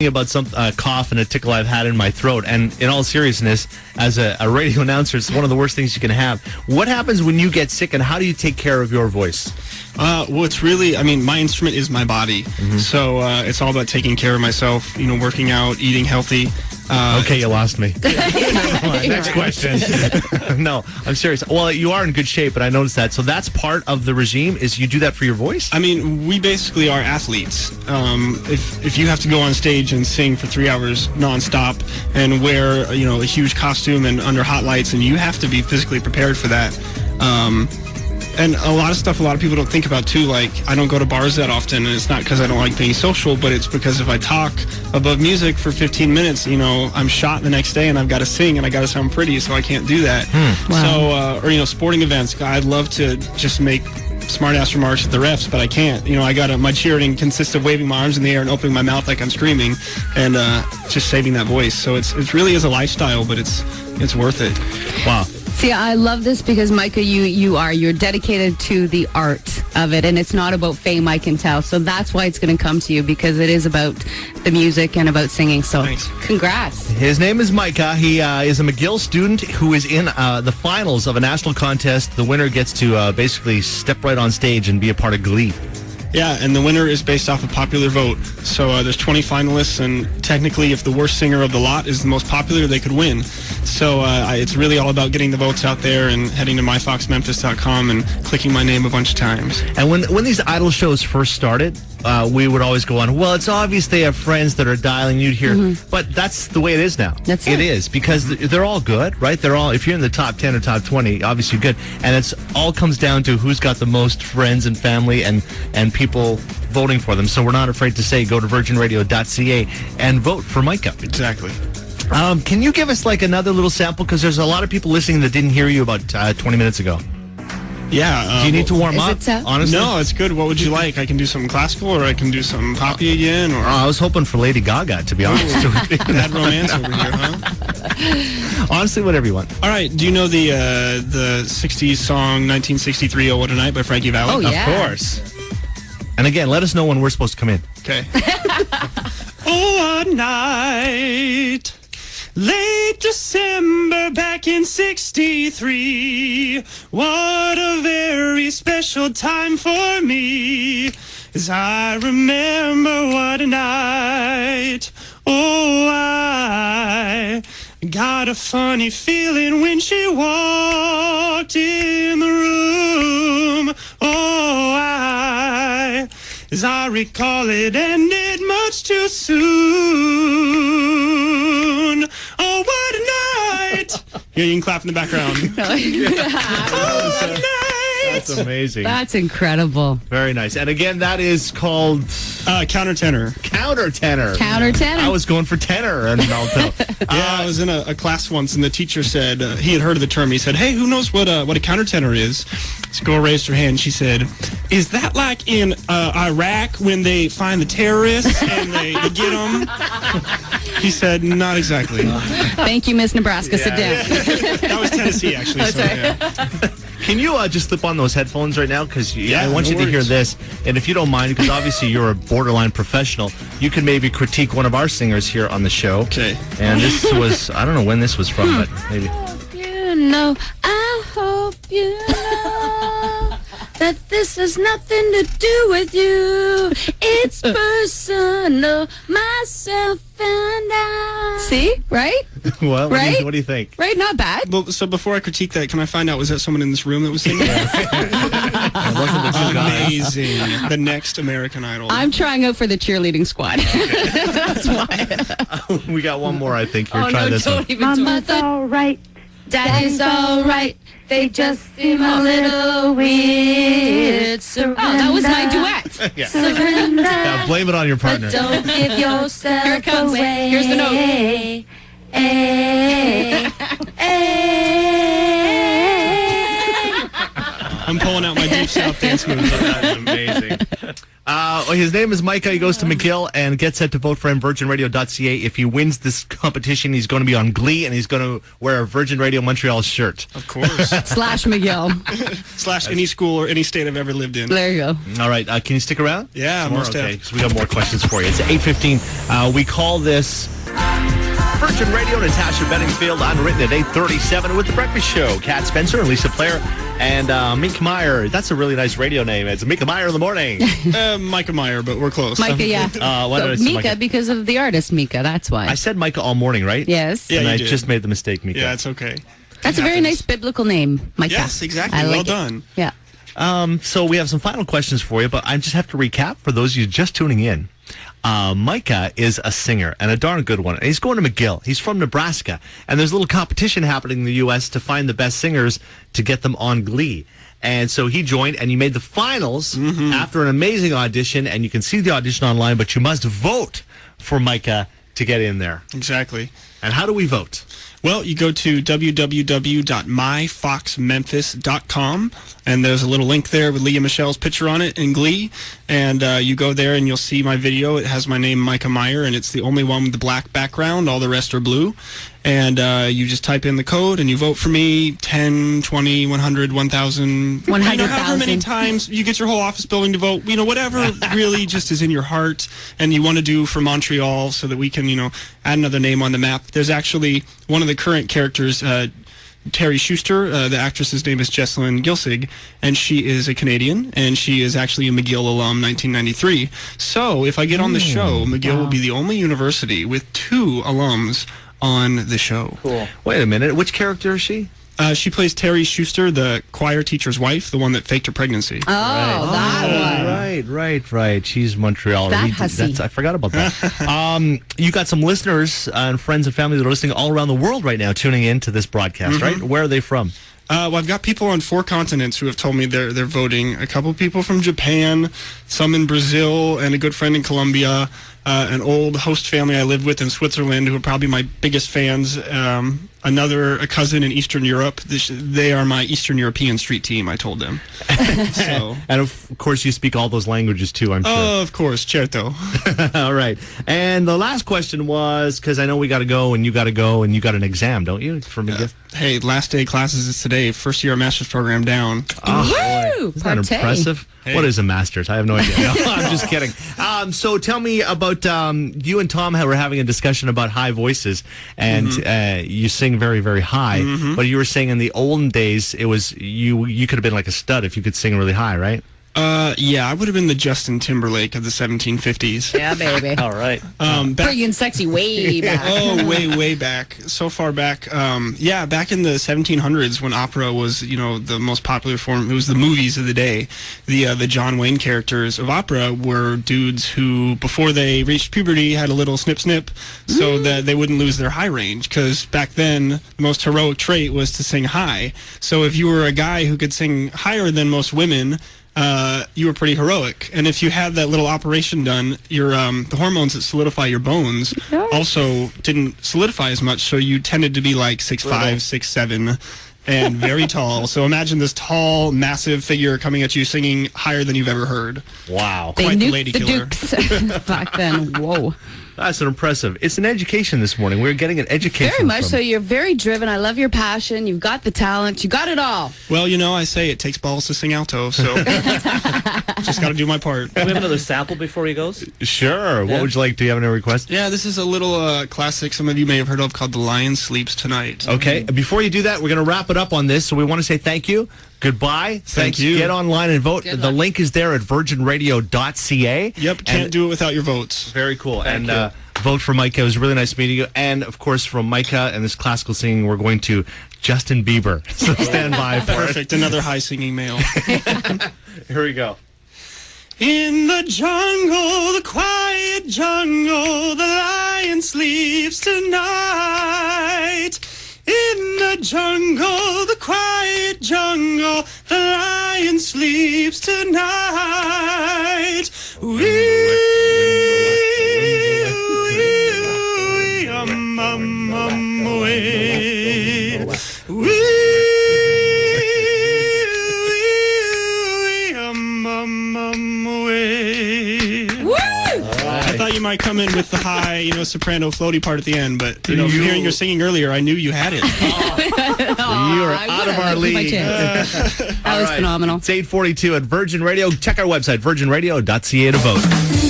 about some cough and a tickle I've had in my throat, and in all seriousness, as a radio announcer, it's one of the worst things you can have. What happens when you get sick, and how do you take care of your voice? Well, it's really, my instrument is my body, so it's all about taking care of myself, working out, eating healthy. Okay, you lost me. Next question. No, I'm serious. Well, you are in good shape, but I noticed that. So that's part of the regime, is you do that for your voice? We basically are athletes. If you have to go on stage and sing for 3 hours nonstop and wear, a huge costume and under hot lights, and you have to be physically prepared for that. And a lot of people don't think about, too. Like, I don't go to bars that often, and it's not because I don't like being social, but it's because if I talk above music for 15 minutes, I'm shot the next day, and I've got to sing, and I got to sound pretty, so I can't do that. Wow. So, or, sporting events, I'd love to just make smart-ass remarks at the refs, but I can't. My cheering consists of waving my arms in the air and opening my mouth like I'm screaming, and just saving that voice. So it really is a lifestyle, but it's worth it. Wow. See, I love this because, Mikah, you're dedicated to the art of it, and it's not about fame, I can tell. So that's why it's going to come to you, because it is about the music and about singing. So thanks. Congrats. His name is Mikah. He is a McGill student who is in the finals of a national contest. The winner gets to basically step right on stage and be a part of Glee. Yeah, and the winner is based off of popular vote. So there's 20 finalists, and technically if the worst singer of the lot is the most popular, they could win. So it's really all about getting the votes out there and heading to myfoxmemphis.com and clicking my name a bunch of times. And when these idol shows first started, we would always go on, well, it's obvious they have friends that are dialing you here. But that's the way it is now. That's it. It is, because they're all good, right? They're all, if you're in the top 10 or top 20, obviously good. And it's all comes down to who's got the most friends and family and people voting for them. So we're not afraid to say, go to virginradio.ca and vote for Mikah. Exactly. Can you give us another little sample? Because there's a lot of people listening that didn't hear you about 20 minutes ago. Yeah. Do you need to warm up, honestly? No, it's good. What would you like? I can do something classical, or I can do something poppy again. Or I was hoping for Lady Gaga, to be honest. Bad romance over here, huh? Honestly, whatever you want. All right. Do you know the 60s song 1963, Oh What a Night by Frankie Valli? Oh, yeah. Of course. And again, let us know when we're supposed to come in. Okay. Oh, what night, late December back in 63. What a very special time for me, as I remember what a night. Oh, I got a funny feeling when she walked in the room. Oh, as I recall, it ended much too soon. Oh, what a night! Here, you can clap in the background. Oh, what a night! That's amazing. That's incredible. Very nice. And again, that is called... Countertenor. Countertenor. Countertenor. I was going for tenor and alto. Yeah, I was in a class once, and the teacher said, he had heard of the term. He said, hey, who knows what a countertenor is? This girl raised her hand. She said, is that like in Iraq when they find the terrorists and they get them? He said, not exactly. Thank you, Miss Nebraska. Sit down. That was Tennessee, actually. So, yeah. Can you just slip on those headphones right now? Because I want you to worries. hear this. And if you don't mind, because obviously you're a borderline professional, you can maybe critique one of our singers here on the show. Okay. And this was, I don't know when this was from, but maybe. I hope you know that this has nothing to do with you. It's personal, myself and I. See? Right? Well, Right? what do you think? Right? Not bad. Well, so before I critique that, can I find out, was that someone in this room that was singing? Amazing. The next American Idol. I'm trying out for the cheerleading squad. That's why. We got one more, I think. Here, Oh, try no, this one. don't even do Mama's it. all right. Daddy's all right. They just seem a little weird. Surrender. Oh, that was my duet. Yeah. Surrender. Yeah, blame it on your partner. Don't give yourself Here it comes. away. Here's the note. Hey, hey. I'm pulling out my deep South dance moves. That's amazing. His name is Mikah. He goes to McGill and gets set to vote for him, virginradio.ca. If he wins this competition, he's going to be on Glee, and he's going to wear a Virgin Radio Montreal shirt. Of course. Slash McGill. Slash any school or any state I've ever lived in. There you go. All right. Can you stick around? Yeah, most okay, because we got more questions for you. It's 8:15. We call this Virgin Radio. Natasha Bedingfield, unwritten at 8:37 with The Breakfast Show. Kat Spencer and Lisa Player and Mikah Meyer. That's a really nice radio name. It's Mikah Meyer in the morning. Mikah Meyer, but we're close. Micah, yeah. Why did I say Mika, Micah? because of the artist Mika, that's why. I said Micah all morning, right? Yes. Yeah, and you I did. just made the mistake, Mika. Yeah, it's okay. That's a very nice biblical name, Micah. Yes, exactly. I like Well it. done. Yeah. So we have some final questions for you, but I just have to recap for those of you just tuning in. Micah is a singer, and a darn good one. And he's going to McGill. He's from Nebraska, and there's a little competition happening in the U.S. to find the best singers to get them on Glee. And so he joined, and he made the finals after an amazing audition, and you can see the audition online, but you must vote for Micah to get in there. Exactly. And how do we vote? Well, you go to www.myfoxmemphis.com, and there's a little link there with Leah Michelle's picture on it in Glee, and you go there and you'll see my video. It has my name, Mikah Meyer, and it's the only one with the black background. All the rest are blue. And you just type in the code and you vote for me 10, 20, 100, 1,000. 100,000. However many times you get your whole office building to vote. Whatever really just is in your heart and you want to do for Montreal so that we can, add another name on the map. There's actually one of the current characters, Terry Schuster. The actress's name is Jessalyn Gilsig, and she is a Canadian, and she is actually a McGill alum, 1993. So if I get on the show, McGill will be the only university with 2 alums on the show. Cool. Wait a minute. Which character is she? She plays Terry Schuster, the choir teacher's wife, the one that faked her pregnancy. Oh, that one. Right. She's Montreal. That hussy. I forgot about that. You got some listeners and friends and family that are listening all around the world right now tuning in to this broadcast, right? Where are they from? Well, I've got people on 4 continents who have told me they're voting. A couple people from Japan, some in Brazil, and a good friend in Colombia. An old host family I lived with in Switzerland who are probably my biggest fans. A cousin in Eastern Europe. They are my Eastern European street team, I told them. So. And of course, you speak all those languages too, I'm sure. Oh, of course, certo. All right. And the last question was, because I know we got to go, and you got to go, and you got an exam, don't you? For me, Hey, last day of classes is today. First year master's program down. Woo! Isn't that Partay. impressive? Hey. What is a master's? I have no idea. No, I'm just kidding. So tell me about you and Tom were having a discussion about high voices, and you sing very, very high. But you were saying in the olden days, it was you could have been like a stud if you could sing really high, right? Yeah, I would have been the Justin Timberlake of the 1750s. Yeah, baby. All right. Pretty and sexy way back. Oh, way back. So far back. Yeah, back in the 1700s when opera was, the most popular form. It was the movies of the day. The John Wayne characters of opera were dudes who, before they reached puberty, had a little snip so that they wouldn't lose their high range. Because back then, the most heroic trait was to sing high. So if you were a guy who could sing higher than most women, you were pretty heroic. And if you had that little operation done, your the hormones that solidify your bones also didn't solidify as much, so you tended to be like 6'5", 6'7", and very tall. So imagine this tall, massive figure coming at you singing higher than you've ever heard. Wow. They Quite the nuked lady the killer. Dukes back then. Whoa. That's an impressive. It's an education this morning. We're getting an education. Very much from- so. You're very driven. I love your passion. You've got the talent. You got it all. Well, I say it takes balls to sing alto, so just got to do my part. Do we have another sample before he goes? Sure. What would you like? Do you have any request? Yeah, this is a little classic some of you may have heard of called The Lion Sleeps Tonight. Okay. Before you do that, we're going to wrap it up on this. So we want to say thank you. Goodbye. Thank you. Get online and vote. Good The luck. link is there at virginradio.ca. Yep, can't do it without your votes. Very cool. And vote for Micah. It was really nice meeting you. And, of course, from Micah and this classical singing, we're going to Justin Bieber. So stand by for Perfect, another high singing male. it. Here we go. In the jungle, the quiet jungle, the lion sleeps tonight. In the jungle, the quiet jungle, the lion sleeps tonight. might come in with the high, soprano floaty part at the end, but from hearing your singing earlier, I knew you had it. You are out of our league. That was phenomenal. It's 8:42 at Virgin Radio. Check our website, virginradio.ca, to vote.